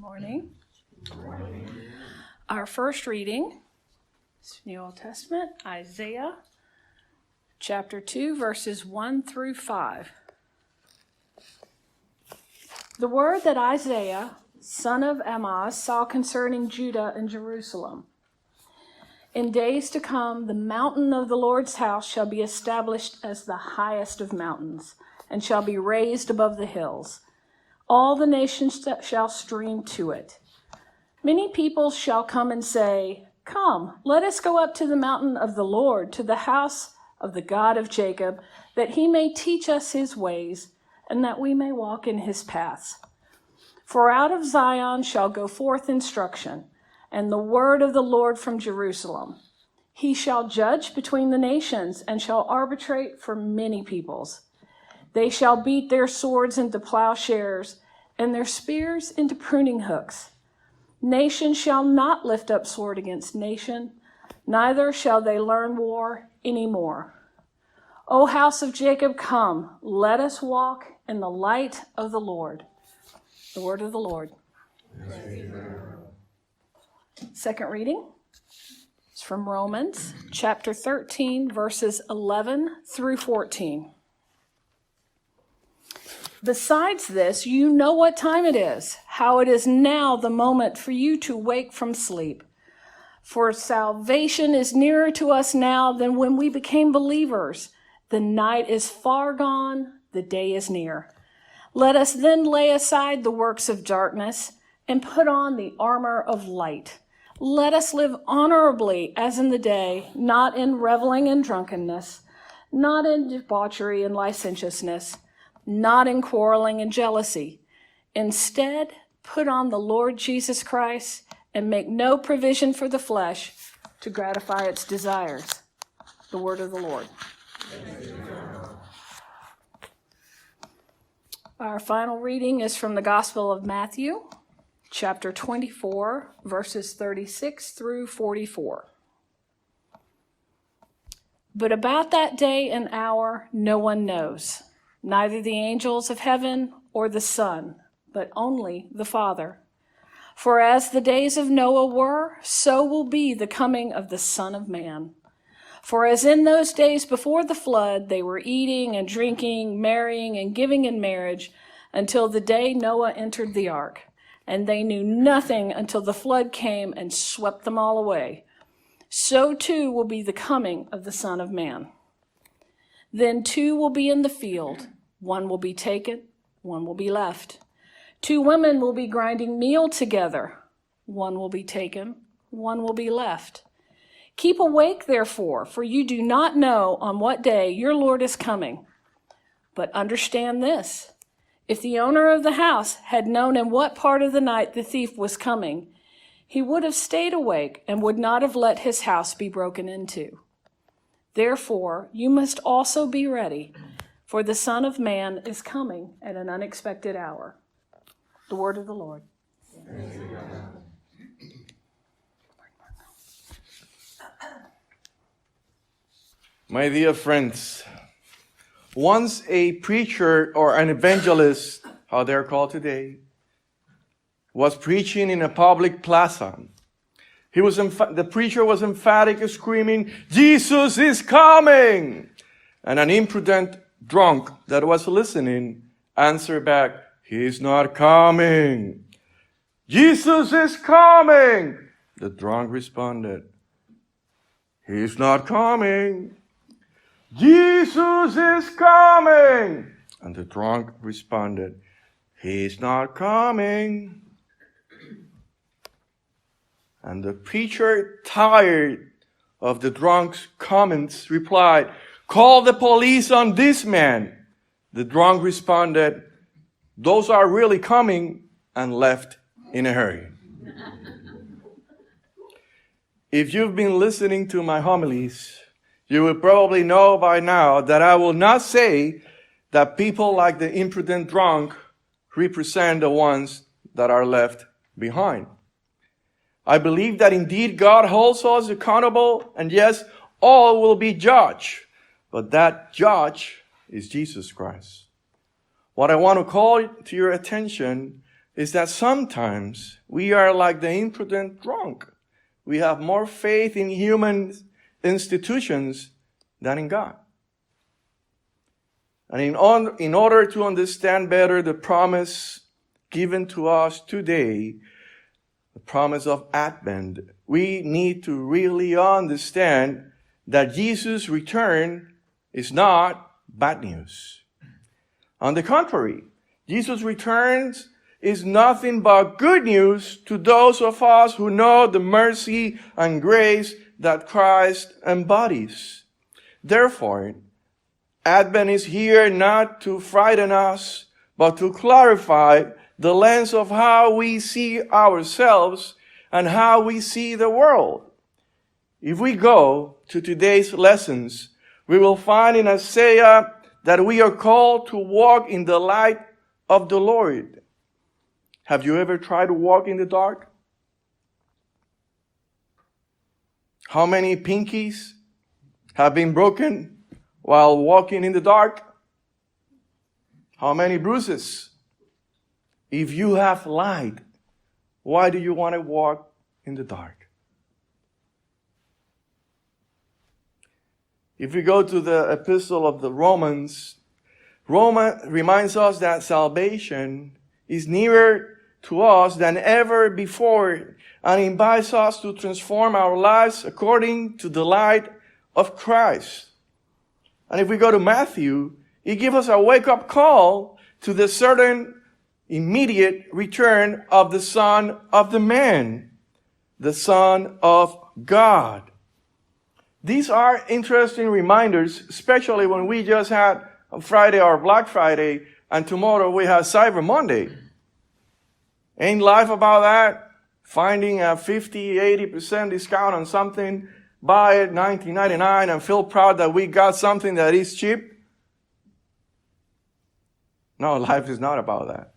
Morning. Our first reading is New Old Testament, Isaiah chapter 2, verses 1 through 5. The word that Isaiah, son of Amoz, saw concerning Judah and Jerusalem. In days to come, the mountain of the Lord's house shall be established as the highest of mountains, and shall be raised above the hills. All the nations shall stream to it. Many peoples shall come and say, "Come, let us go up to the mountain of the Lord, to the house of the God of Jacob, that he may teach us his ways, and that we may walk in his paths. For out of Zion shall go forth instruction, and the word of the Lord from Jerusalem. He shall judge between the nations, and shall arbitrate for many peoples. They shall beat their swords into plowshares, and their spears into pruning hooks. Nation shall not lift up sword against nation, neither shall they learn war any more. O house of Jacob, come, let us walk in the light of the Lord." The word of the Lord. Second reading is from Romans chapter 13, verses 11 through 14. Besides this, you know what time it is, how it is now the moment for you to wake from sleep. For salvation is nearer to us now than when we became believers. The night is far gone, the day is near. Let us then lay aside the works of darkness and put on the armor of light. Let us live honorably as in the day, not in reveling and drunkenness, not in debauchery and licentiousness, not in quarreling and jealousy. Instead, put on the Lord Jesus Christ and make no provision for the flesh to gratify its desires. The word of the Lord. Our final reading is from the Gospel of Matthew, chapter 24, verses 36 through 44. But about that day and hour no one knows, neither the angels of heaven or the Son, but only the Father. For as the days of Noah were, so will be the coming of the Son of Man. For as in those days before the flood, they were eating and drinking, marrying and giving in marriage, until the day Noah entered the ark. And they knew nothing until the flood came and swept them all away. So too will be the coming of the Son of Man. Then two will be in the field. One will be taken, one will be left. Two women will be grinding meal together. One will be taken, one will be left. Keep awake, therefore, for you do not know on what day your Lord is coming. But understand this, if the owner of the house had known in what part of the night the thief was coming, he would have stayed awake and would not have let his house be broken into. Therefore, you must also be ready, for the Son of Man is coming at an unexpected hour. The word of the Lord. My dear friends, once a preacher or an evangelist, how they're called today, was preaching in a public plaza. The preacher was emphatic, screaming, "Jesus is coming!" And an imprudent drunk that was listening answered back, "He's not coming." "Jesus is coming!" The drunk responded, "He's not coming." "Jesus is coming!" And the drunk responded, "He's not coming." And the preacher, tired of the drunk's comments, replied, "Call the police on this man." The drunk responded, "Those are really coming," and left in a hurry. If you've been listening to my homilies, you will probably know by now that I will not say that people like the imprudent drunk represent the ones that are left behind. I believe that indeed God holds us accountable, and yes, all will be judged. But that judge is Jesus Christ. What I want to call to your attention is that sometimes we are like the imprudent drunk. We have more faith in human institutions than in God. And in order to understand better the promise given to us today, the promise of Advent, we need to really understand that Jesus' return is not bad news. On the contrary, Jesus' returns is nothing but good news to those of us who know the mercy and grace that Christ embodies. Therefore, Advent is here not to frighten us, but to clarify the lens of how we see ourselves and how we see the world. If we go to today's lessons, we will find in Isaiah that we are called to walk in the light of the Lord. Have you ever tried to walk in the dark? How many pinkies have been broken while walking in the dark? How many bruises? If you have light, why do you want to walk in the dark? If we go to the epistle of the Romans, Roma reminds us that salvation is nearer to us than ever before and invites us to transform our lives according to the light of Christ. And if we go to Matthew, it gives us a wake-up call to the certain immediate return of the Son of the Man, the Son of God. These are interesting reminders, especially when we just had Friday or Black Friday, and tomorrow we have Cyber Monday. Ain't life about that? Finding a 50, 80% discount on something, buy it $19.99 and feel proud that we got something that is cheap? No, life is not about that.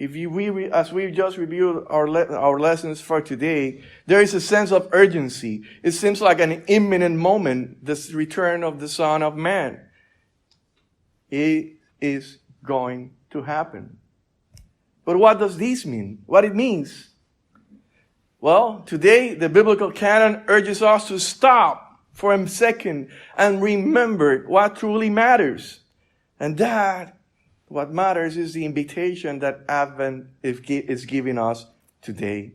As we just reviewed our lessons for today, there is a sense of urgency. It seems like an imminent moment, this return of the Son of Man. It is going to happen. But what does this mean? What it means? Well, today the biblical canon urges us to stop for a second and remember what truly matters. And that what matters is the invitation that Advent is giving us today.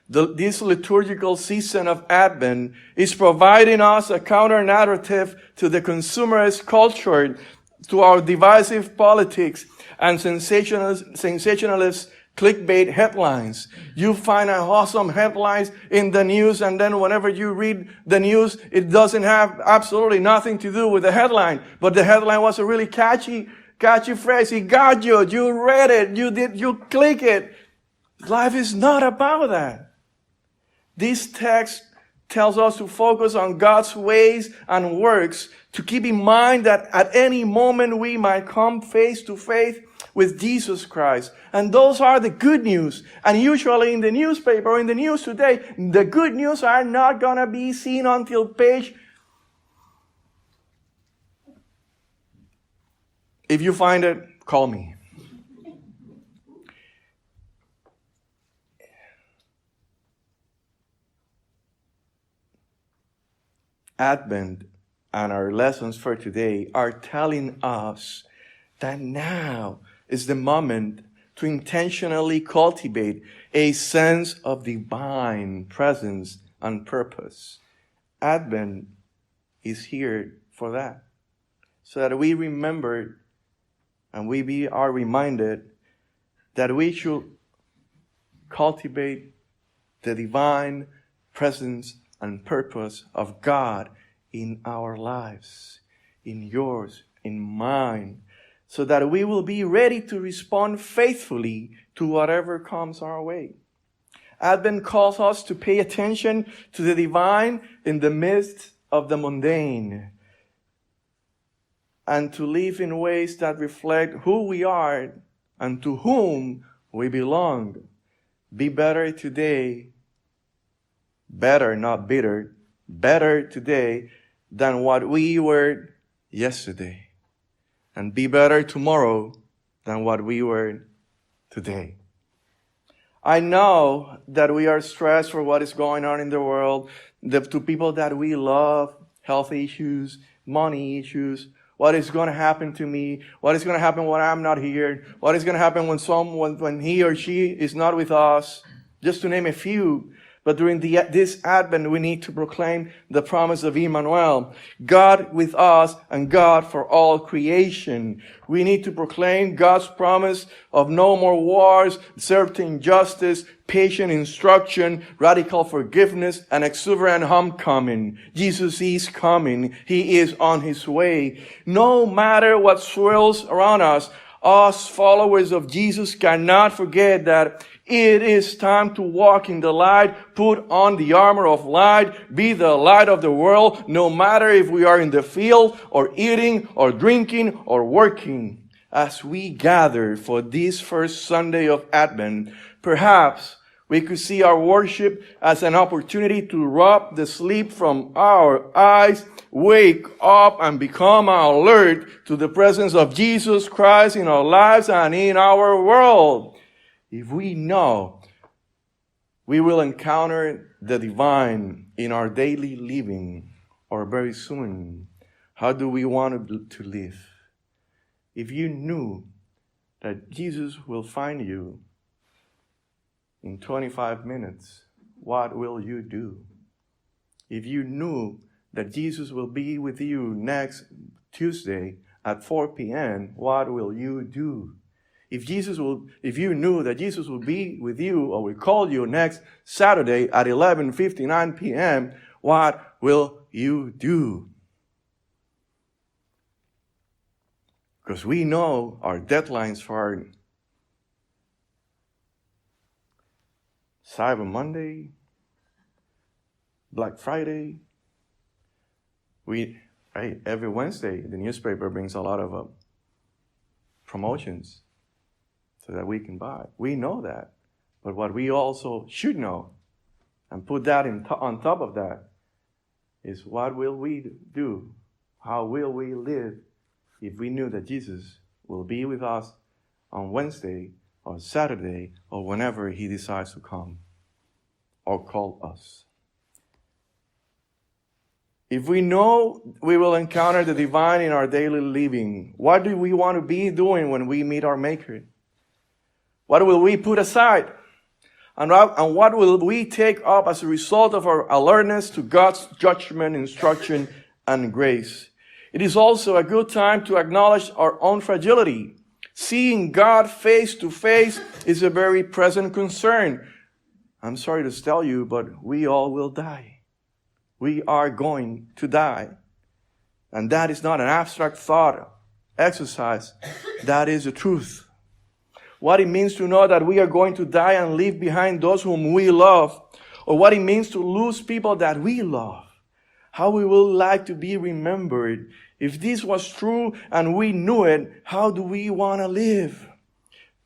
This liturgical season of Advent is providing us a counter-narrative to the consumerist culture, to our divisive politics and sensationalist clickbait headlines. You find awesome headlines in the news, and then whenever you read the news, it doesn't have absolutely nothing to do with the headline. But the headline was a really catchy phrase. It got you. You read it. You click it. Life is not about that. This text tells us to focus on God's ways and works, to keep in mind that at any moment we might come face to face with Jesus Christ. And those are the good news. And usually in the newspaper or in the news today, the good news are not going to be seen until page. If you find it, call me. Advent and our lessons for today are telling us that now is the moment to intentionally cultivate a sense of divine presence and purpose. Advent is here for that, so that we remember and we are reminded that we should cultivate the divine presence and purpose of God in our lives, in yours, in mine, so that we will be ready to respond faithfully to whatever comes our way. Advent calls us to pay attention to the divine in the midst of the mundane, and to live in ways that reflect who we are and to whom we belong. Be better today. Better, not bitter. Better today than what we were yesterday. And be better tomorrow than what we were today. I know that we are stressed for what is going on in the world, to people that we love, health issues, money issues, what is going to happen to me, what is going to happen when I'm not here, what is going to happen when he or she is not with us, just to name a few. But during this Advent, we need to proclaim the promise of Emmanuel, God with us and God for all creation. We need to proclaim God's promise of no more wars, certain justice, patient instruction, radical forgiveness, and exuberant homecoming. Jesus is coming. He is on his way. No matter what swirls around us, followers of Jesus cannot forget that it is time to walk in the light, put on the armor of light, be the light of the world, no matter if we are in the field or eating or drinking or working. As we gather for this first Sunday of Advent, perhaps we could see our worship as an opportunity to rub the sleep from our eyes, wake up and become alert to the presence of Jesus Christ in our lives and in our world. If we know we will encounter the divine in our daily living or very soon, how do we want to live? If you knew that Jesus will find you in 25 minutes, what will you do? If you knew that Jesus will be with you next Tuesday at 4 p.m., what will you do? If you knew that Jesus will be with you or will call you next Saturday at 11:59 p.m., what will you do? Because we know our deadlines for Cyber Monday, Black Friday. Every Wednesday, the newspaper brings a lot of promotions so that we can buy. We know that. But what we also should know, and put that on top of that, is what will we do? How will we live if we knew that Jesus will be with us on Wednesday or Saturday or whenever he decides to come or call us? If we know we will encounter the divine in our daily living, what do we want to be doing when we meet our Maker? What will we put aside? And what will we take up as a result of our alertness to God's judgment, instruction, and grace? It is also a good time to acknowledge our own fragility. Seeing God face to face is a very present concern. I'm sorry to tell you, but we all will die. We are going to die. And that is not an abstract thought exercise. That is the truth. What it means to know that we are going to die and leave behind those whom we love, or what it means to lose people that we love. How we will like to be remembered. If this was true and we knew it, how do we want to live?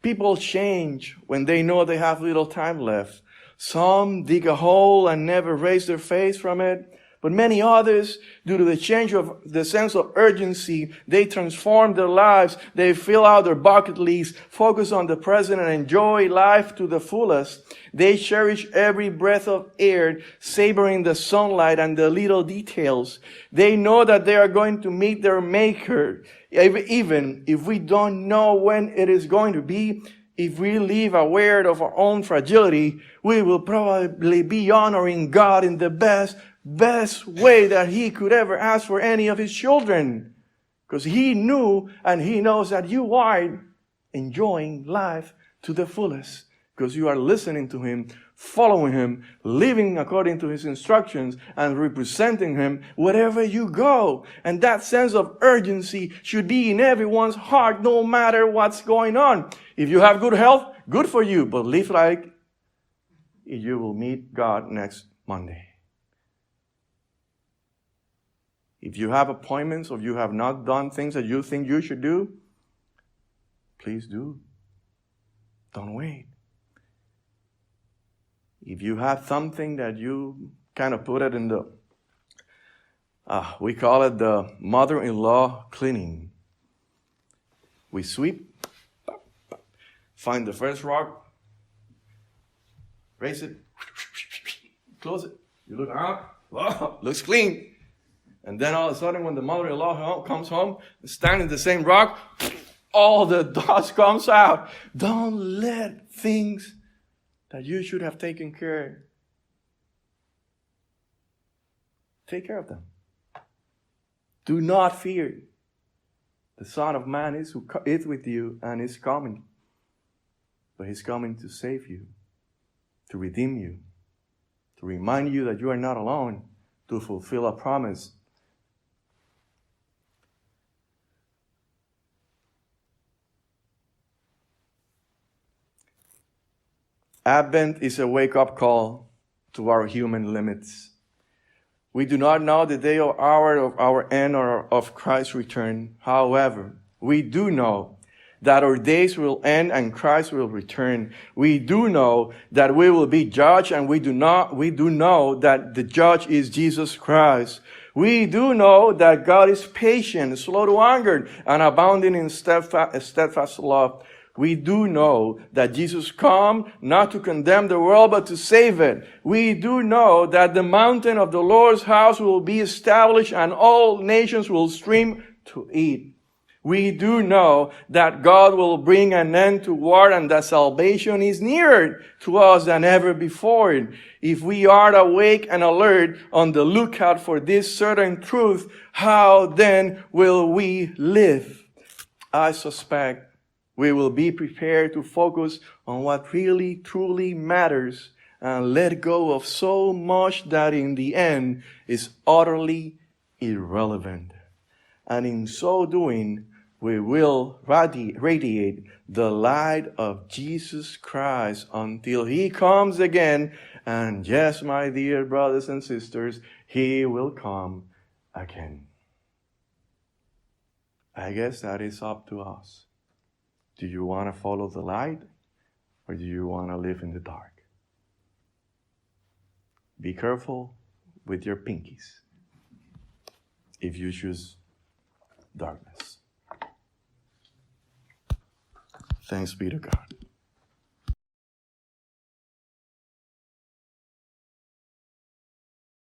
People change when they know they have little time left. Some dig a hole and never raise their face from it. But many others, due to the change of the sense of urgency, they transform their lives. They fill out their bucket list, focus on the present, and enjoy life to the fullest. They cherish every breath of air, savoring the sunlight and the little details. They know that they are going to meet their Maker. Even if we don't know when it is going to be, if we live aware of our own fragility, we will probably be honoring God in the best way that he could ever ask for any of his children. Because he knew and he knows that you are enjoying life to the fullest. Because you are listening to him, following him, living according to his instructions, and representing him wherever you go. And that sense of urgency should be in everyone's heart, no matter what's going on. If you have good health, good for you. But live like you will meet God next Monday. If you have appointments or you have not done things that you think you should do, please do. Don't wait. If you have something that you kind of put it in the, we call it the mother-in-law cleaning. We sweep, find the first rock, raise it, close it. You look around, wow, looks clean. And then all of a sudden, when the mother-in-law comes home, standing the same rock, all the dust comes out. Don't let things that you should have taken care of. Take care of them. Do not fear. The Son of Man is with you and is coming. But he's coming to save you, to redeem you, to remind you that you are not alone, to fulfill a promise. Advent is a wake-up call to our human limits. We do not know the day or hour of our end or of Christ's return. However, we do know that our days will end and Christ will return. We do know that we will be judged, and we do know that the judge is Jesus Christ. We do know that God is patient, slow to anger, and abounding in steadfast love. We do know that Jesus came not to condemn the world, but to save it. We do know that the mountain of the Lord's house will be established and all nations will stream to it. We do know that God will bring an end to war and that salvation is nearer to us than ever before. If we are awake and alert on the lookout for this certain truth, how then will we live? I suspect we will be prepared to focus on what really, truly matters and let go of so much that in the end is utterly irrelevant. And in so doing, we will radiate the light of Jesus Christ until He comes again. And yes, my dear brothers and sisters, He will come again. I guess that is up to us. Do you want to follow the light, or do you want to live in the dark? Be careful with your pinkies if you choose darkness. Thanks be to God.